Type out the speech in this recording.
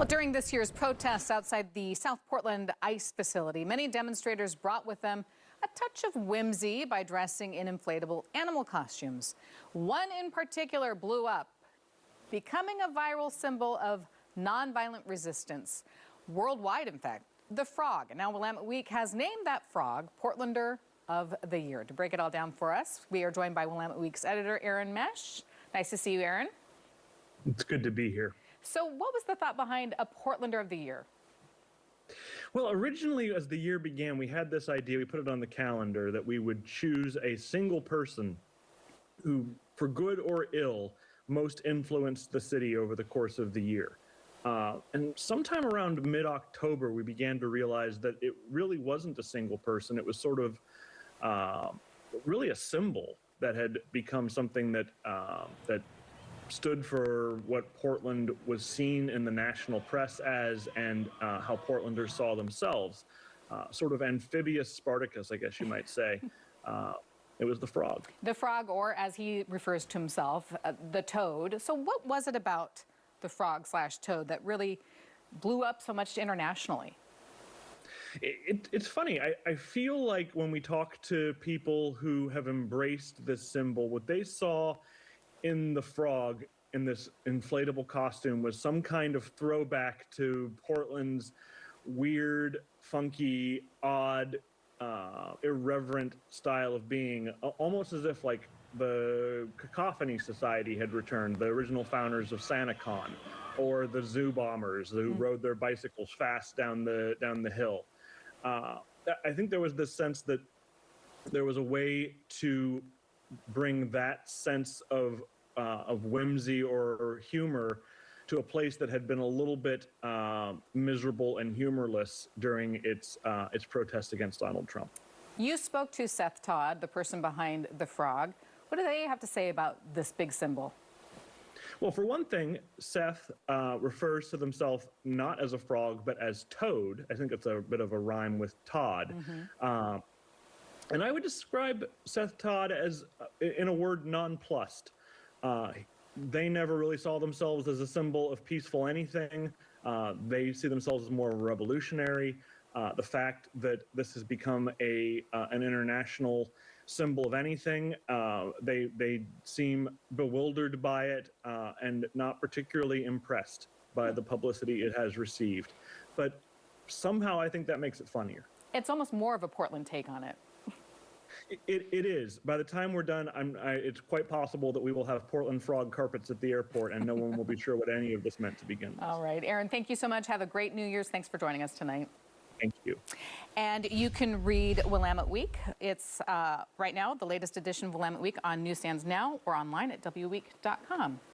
Well, during this year's protests outside the South Portland ICE facility, many demonstrators brought with them a touch of whimsy by dressing in inflatable animal costumes. One in particular blew up, becoming a viral symbol of nonviolent resistance worldwide, in fact. The frog. And now Willamette Week has named that frog Portlander of the Year. To break it all down for us, we are joined by Willamette Week's editor, Aaron Mesh. Nice to see you, Aaron. It's good to be here. So what was the thought behind a Portlander of the Year? Well, originally, as the year began, we had this idea, we put it on the calendar, that we would choose a single person who, for good or ill, most influenced the city over the course of the year. And sometime around mid-October, we began to realize that it really wasn't a single person. It was sort of really a symbol that had become something that that stood for what Portland was seen in the national press as, and how Portlanders saw themselves. Sort of amphibious Spartacus, I guess you might say. It was the frog. The frog, or as he refers to himself, the toad. So what was it about the frog / toad that really blew up so much internationally? It's funny. I feel like when we talk to people who have embraced this symbol, what they saw in the frog in this inflatable costume was some kind of throwback to Portland's weird, funky, odd, irreverent style of being, almost as if like the Cacophony Society had returned, the original founders of SantaCon, or the zoo bombers who rode their bicycles fast down the hill. I think there was this sense that there was a way to bring that sense of whimsy or humor to a place that had been a little bit miserable and humorless during its protest against Donald Trump. You spoke to Seth Todd, the person behind the frog. What do they have to say about this big symbol? Well, for one thing, Seth refers to himself not as a frog, but as Toad. I think it's a bit of a rhyme with Todd. And I would describe Seth Todd as, in a word, nonplussed. They never really saw themselves as a symbol of peaceful anything. They see themselves as more of a revolutionary. The fact that this has become an international symbol of anything, they seem bewildered by it and not particularly impressed by the publicity it has received. But somehow I think that makes it funnier. It's almost more of a Portland take on it. It is. By the time we're done, it's quite possible that we will have Portland frog carpets at the airport, and no one will be sure what any of this meant to begin with. All right, Aaron, thank you so much. Have a great New Year's. Thanks for joining us tonight. Thank you. And you can read Willamette Week. It's right now the latest edition of Willamette Week on newsstands now or online at WWeek.com.